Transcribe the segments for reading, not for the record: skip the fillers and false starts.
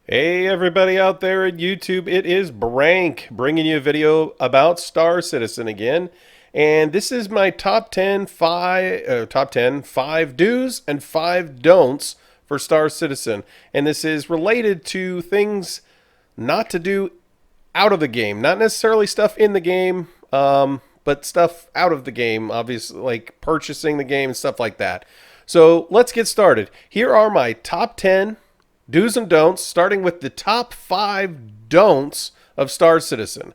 Hey everybody out there at YouTube, it is Brank bringing you a video about Star Citizen again. And this is my top 10 5 do's and 5 don'ts for Star Citizen. And this is related to things not to do out of the game, not necessarily stuff in the game, but stuff out of the game, obviously like purchasing the game and stuff like that. So let's get started. Here are my top 10 do's and don'ts, starting with the top 5 don'ts of Star Citizen.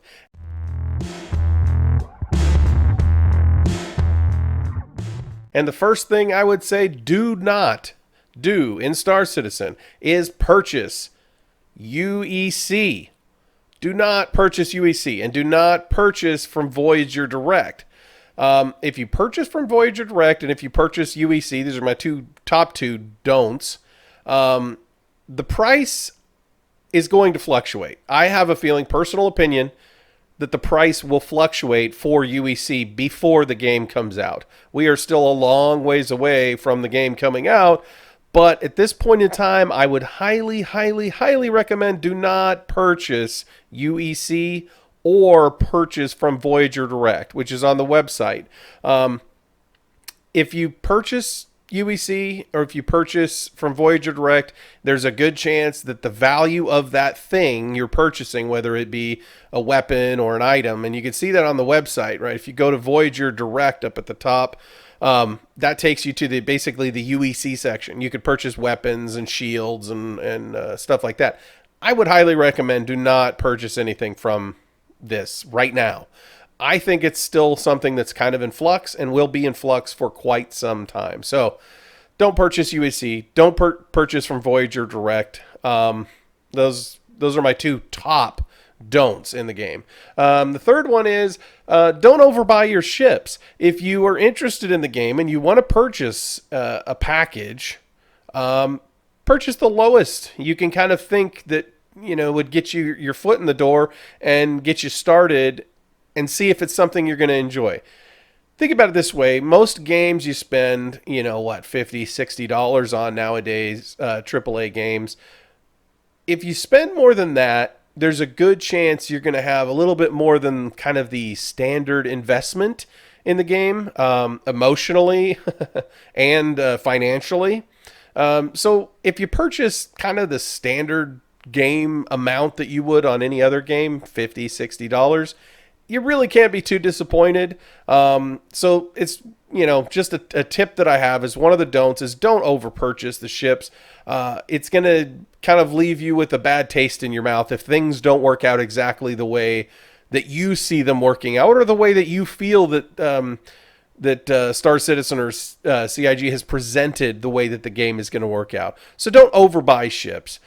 And the first thing I would say do not do in Star Citizen is purchase UEC. Do not purchase UEC and do not purchase from Voyager Direct. If you purchase from Voyager Direct and if you purchase UEC, these are my top two don'ts. The price is going to fluctuate. I have a feeling, personal opinion, that the price will fluctuate for UEC before the game comes out. We are still a long ways away from the game coming out, but at this point in time, I would highly, highly, highly recommend do not purchase UEC or purchase from Voyager Direct, which is on the website. If you purchase UEC or if you purchase from Voyager Direct, there's a good chance that the value of that thing you're purchasing, whether it be a weapon or an item, and you can see that on the website, right? If you go to Voyager Direct up at the top, that takes you to basically the UEC section. You could purchase weapons and shields and stuff like that. I would highly recommend do not purchase anything from this right now. I think it's still something that's kind of in flux and will be in flux for quite some time. So don't purchase UEC. Don't purchase from Voyager Direct. Those are my two top don'ts in the game. The third one is don't overbuy your ships. If you are interested in the game and you want to purchase a package, purchase the lowest. You can kind of think that would get you your foot in the door and get you started and see if it's something you're going to enjoy. Think about it this way. Most games you spend, $50, $60 on nowadays, AAA games. If you spend more than that, there's a good chance you're going to have a little bit more than kind of the standard investment in the game, emotionally and financially. So if you purchase kind of the standard game amount that you would on any other game, $50, $60, you really can't be too disappointed. So it's, just a tip that I have is one of the don'ts is don't over purchase the ships. It's going to kind of leave you with a bad taste in your mouth if things don't work out exactly the way that you see them working out or the way that you feel that Star Citizen or CIG has presented the way that the game is going to work out. So don't overbuy ships.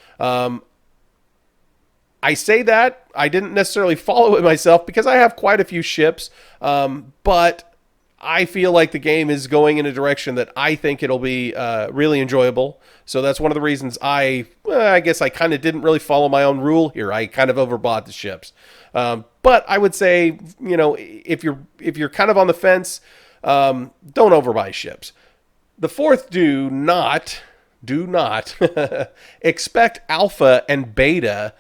I say that I didn't necessarily follow it myself because I have quite a few ships, but I feel like the game is going in a direction that I think it'll be really enjoyable. So that's one of the reasons I guess I kind of didn't really follow my own rule here. I kind of overbought the ships, but I would say if you're kind of on the fence, don't overbuy ships. The fourth, do not expect alpha and beta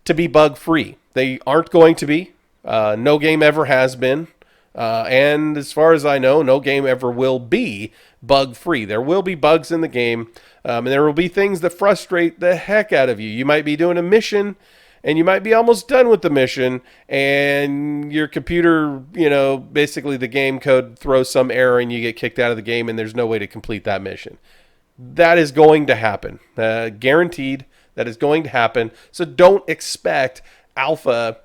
to be bug free. They aren't going to be. No game ever has been. And as far as I know, no game ever will be bug free. There will be bugs in the game. And there will be things that frustrate the heck out of you. You might be doing a mission and you might be almost done with the mission and your computer, basically the game code throws some error and you get kicked out of the game and there's no way to complete that mission. That is going to happen. Guaranteed. That is going to happen. So don't expect alpha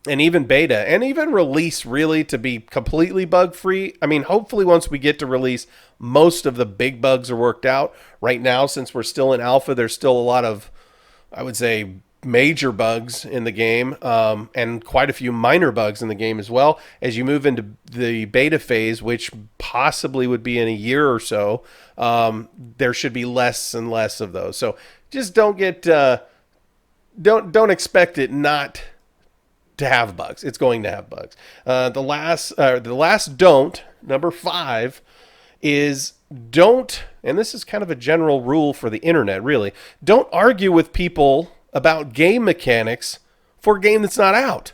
and even beta and even release really to be completely bug free. I mean, hopefully once we get to release, most of the big bugs are worked out. Right now, since we're still in alpha, there's still a lot of, I would say, major bugs in the game, and quite a few minor bugs in the game as well. As you move into the beta phase, which possibly would be in a year or so, there should be less and less of those. So just don't expect it not to have bugs. It's going to have bugs. The last don't, number 5, is don't, and this is kind of a general rule for the internet, really, don't argue with people about game mechanics for a game that's not out.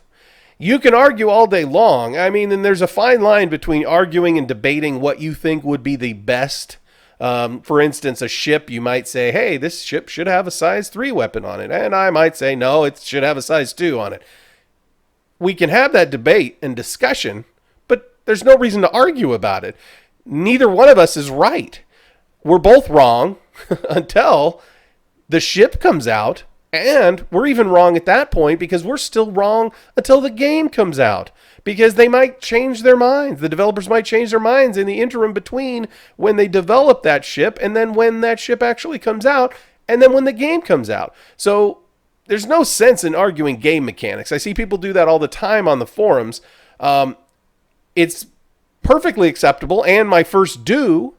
You can argue all day long. I mean, and there's a fine line between arguing and debating what you think would be the best. For instance, a ship, you might say, hey, this ship should have a size 3 weapon on it. And I might say, no, it should have a size 2 on it. We can have that debate and discussion, but there's no reason to argue about it. Neither one of us is right. We're both wrong until the ship comes out, and we're even wrong at that point because we're still wrong until the game comes out, because they might change their minds. The developers might change their minds in the interim between when they develop that ship and then when that ship actually comes out and then when the game comes out. So there's no sense in arguing game mechanics. I see people do that all the time on the forums. It's perfectly acceptable and my first due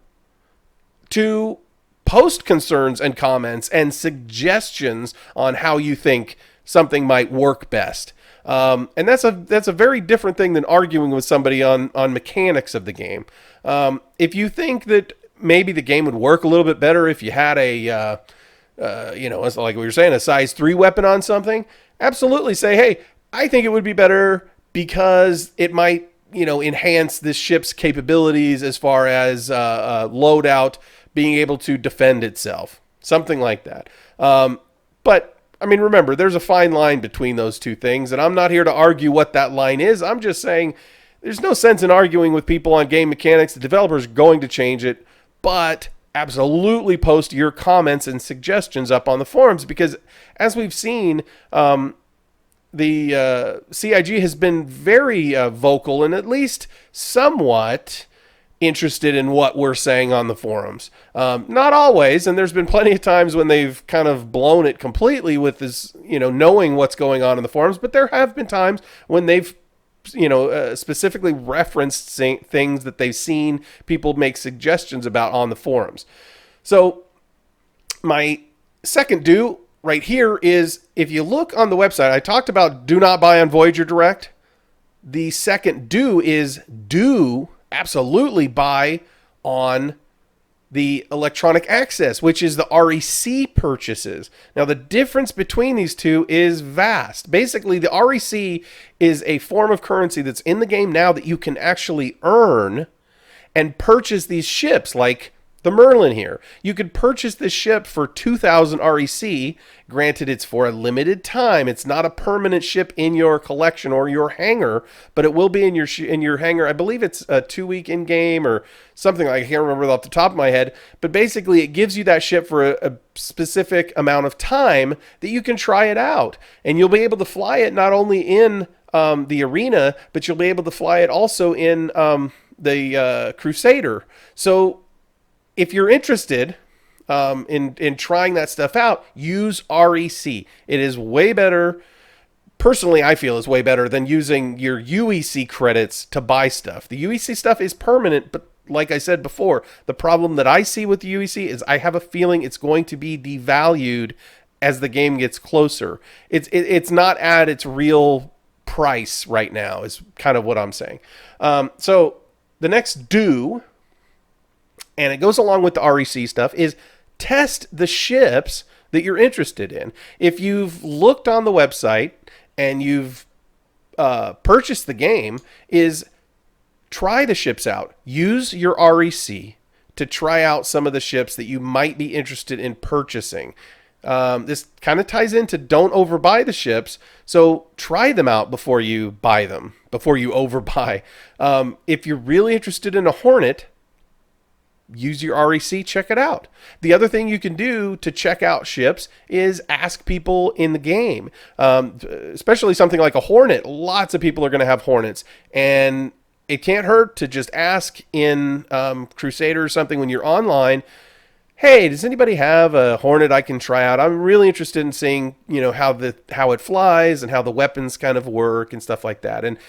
to post concerns and comments and suggestions on how you think something might work best. And that's a very different thing than arguing with somebody on mechanics of the game. If you think that maybe the game would work a little bit better if you had it's like we were saying, a size 3 weapon on something, absolutely say, hey, I think it would be better because it might, enhance this ship's capabilities as far as loadout, being able to defend itself, something like that. But I mean, remember, there's a fine line between those two things, and I'm not here to argue what that line is. I'm just saying there's no sense in arguing with people on game mechanics. The developer's going to change it, but absolutely post your comments and suggestions up on the forums, because as we've seen, the CIG has been very vocal and at least somewhat interested in what we're saying on the forums. Not always, and there's been plenty of times when they've kind of blown it completely with this, knowing what's going on in the forums, but there have been times when they've specifically referenced things that they've seen people make suggestions about on the forums. So my second do right here is, if you look on the website, I talked about do not buy on Voyager Direct. The second do is do absolutely buy on the electronic access, which is the REC purchases. Now, the difference between these two is vast. Basically, the REC is a form of currency that's in the game now that you can actually earn and purchase these ships, like the Merlin here. You could purchase this ship for 2,000 REC. Granted, it's for a limited time. It's not a permanent ship in your collection or your hangar, but it will be in your hangar. I believe it's a 2-week in-game or something. I can't remember off the top of my head. But basically, it gives you that ship for a specific amount of time that you can try it out. And you'll be able to fly it not only in the arena, but you'll be able to fly it also in the Crusader. So if you're interested in trying that stuff out, use REC. It is way better. Personally, I feel is way better than using your UEC credits to buy stuff. The UEC stuff is permanent, but like I said before, the problem that I see with the UEC is I have a feeling it's going to be devalued as the game gets closer. It's not at its real price right now, is kind of what I'm saying. So the next do, and it goes along with the REC stuff, is test the ships that you're interested in. If you've looked on the website and you've purchased the game, is try the ships out. Use your REC to try out some of the ships that you might be interested in purchasing. This kind of ties into don't overbuy the ships, so try them out before you buy them, before you overbuy. If you're really interested in a Hornet, use your REC, check it out. The other thing you can do to check out ships is ask people in the game, especially something like a Hornet. Lots of people are going to have Hornets, and it can't hurt to just ask in Crusader or something when you're online, hey, does anybody have a Hornet I can try out? I'm really interested in seeing, how it flies and how the weapons kind of work and stuff like that. And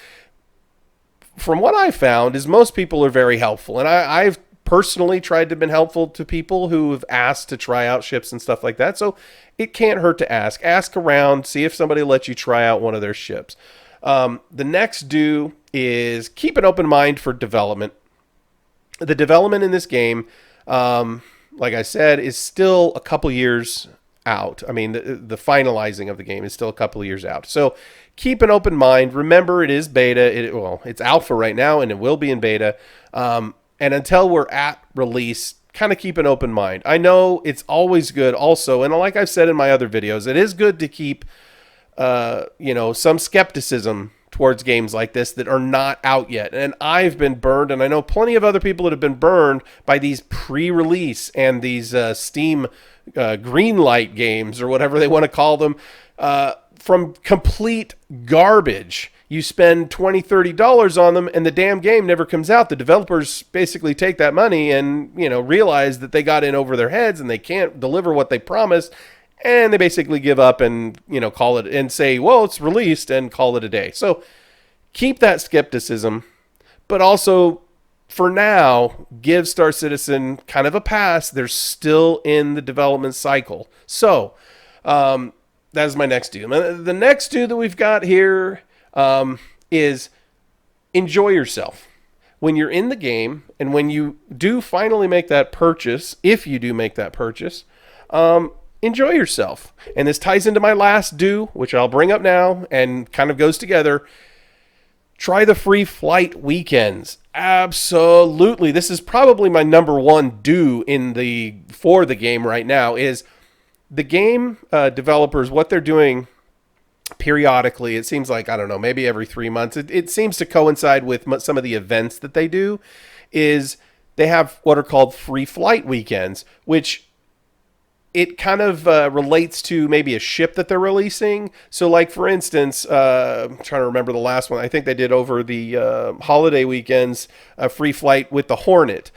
from what I found is most people are very helpful, and I've personally tried to have been helpful to people who have asked to try out ships and stuff like that. So it can't hurt to ask. Ask around, see if somebody lets you try out one of their ships. The next do is keep an open mind for development. The development in this game, like I said, is still a couple years out. I mean, the finalizing of the game is still a couple of years out. So keep an open mind. Remember, it is beta. It's alpha right now, and it will be in beta. And until we're at release, kind of keep an open mind. I know it's always good also, and like I've said in my other videos, it is good to keep, some skepticism towards games like this that are not out yet. And I've been burned, and I know plenty of other people that have been burned by these pre-release and these Steam green light games, or whatever they want to call them, from complete garbage. You spend $20, $30 on them, and the damn game never comes out. The developers basically take that money and, realize that they got in over their heads and they can't deliver what they promised, and they basically give up and, call it and say, well, it's released, and call it a day. So keep that skepticism, but also for now, give Star Citizen kind of a pass. They're still in the development cycle. So that is my next do. The next do that we've got here is enjoy yourself. When you're in the game, and when you do finally make that purchase, if you do make that purchase, enjoy yourself. And this ties into my last do, which I'll bring up now and kind of goes together. Try the free flight weekends. Absolutely. This is probably my number one do for the game right now. Is the game developers, what they're doing periodically, it seems like, I don't know, maybe every 3 months, it seems to coincide with some of the events that they do, is they have what are called free flight weekends, which it kind of relates to maybe a ship that they're releasing. So like, for instance, I'm trying to remember the last one. I think they did over the holiday weekends, a free flight with the Hornet.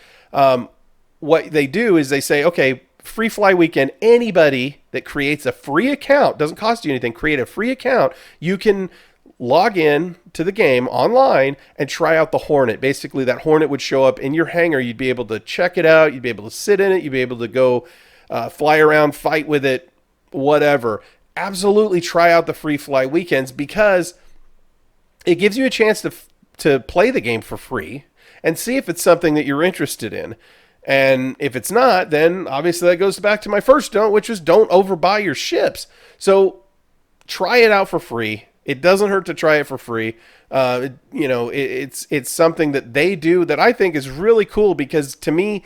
What they do is they say, okay, free fly weekend, anybody that creates a free account, doesn't cost you anything, create a free account, you can log in to the game online and try out the Hornet. Basically, that Hornet would show up in your hangar. You'd be able to check it out. You'd be able to sit in it. You'd be able to go fly around, fight with it, whatever. Absolutely try out the free fly weekends, because it gives you a chance to play the game for free and see if it's something that you're interested in. And if it's not, then obviously that goes back to my first don't, which is don't overbuy your ships. So try it out for free. It doesn't hurt to try it for free. It's something that they do that I think is really cool, because to me,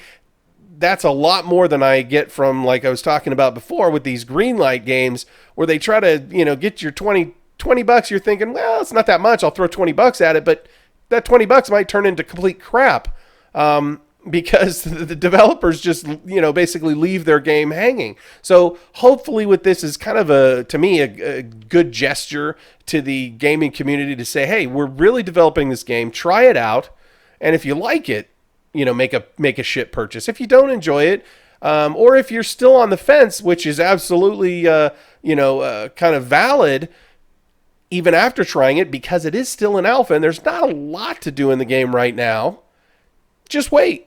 that's a lot more than I get from, like I was talking about before, with these green light games where they try to, get your $20 bucks. You're thinking, well, it's not that much. I'll throw $20 at it. But that $20 might turn into complete crap. Because the developers just, basically leave their game hanging. So hopefully with this is kind of to me, a good gesture to the gaming community to say, hey, we're really developing this game. Try it out. And if you like it, make a ship purchase. If you don't enjoy it, or if you're still on the fence, which is absolutely, kind of valid, even after trying it, because it is still an alpha and there's not a lot to do in the game right now, just wait.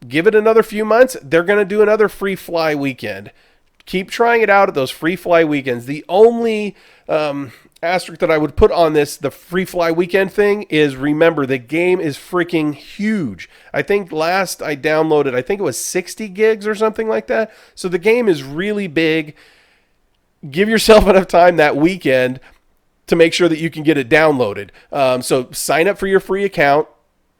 Give it another few months. They're going to do another free fly weekend. Keep trying it out at those free fly weekends. The only asterisk that I would put on the free fly weekend thing, is remember, the game is freaking huge. I think last I downloaded, I think it was 60 gigs or something like that. So the game is really big. Give yourself enough time that weekend to make sure that you can get it downloaded. So sign up for your free account.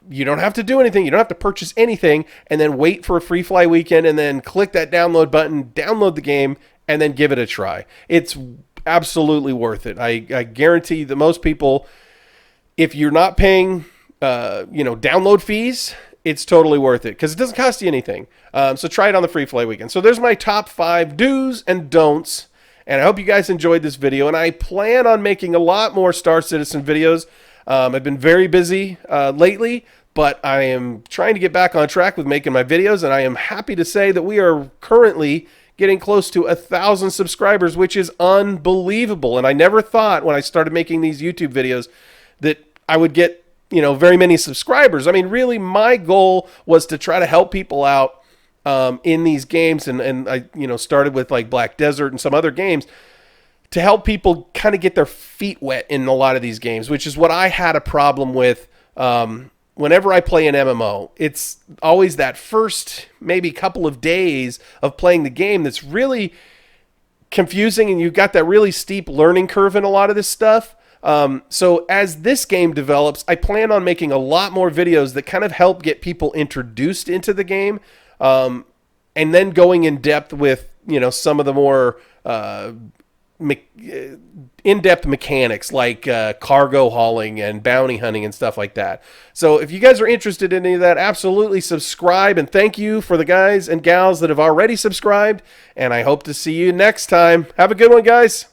You don't have to do anything. You don't have to purchase anything, and then wait for a free fly weekend, and then click that download button, download the game, and then give it a try. It's absolutely worth it. I guarantee that most people, if you're not paying, download fees, it's totally worth it, because it doesn't cost you anything. So try it on the free fly weekend. So there's my top 5 do's and don'ts, and I hope you guys enjoyed this video, and I plan on making a lot more Star Citizen videos. I've been very busy lately, but I am trying to get back on track with making my videos, and I am happy to say that we are currently getting close to 1,000 subscribers, which is unbelievable. And I never thought when I started making these YouTube videos that I would get, very many subscribers. I mean, really, my goal was to try to help people out in these games, and I, started with like Black Desert and some other games, to help people kind of get their feet wet in a lot of these games, which is what I had a problem with whenever I play an MMO, it's always that first maybe couple of days of playing the game that's really confusing, and you've got that really steep learning curve in a lot of this stuff. So as this game develops, I plan on making a lot more videos that kind of help get people introduced into the game, and then going in depth with, some of the more in-depth mechanics like cargo hauling and bounty hunting and stuff like that. So if you guys are interested in any of that, absolutely subscribe, and thank you for the guys and gals that have already subscribed, and I hope to see you next time. Have a good one, guys.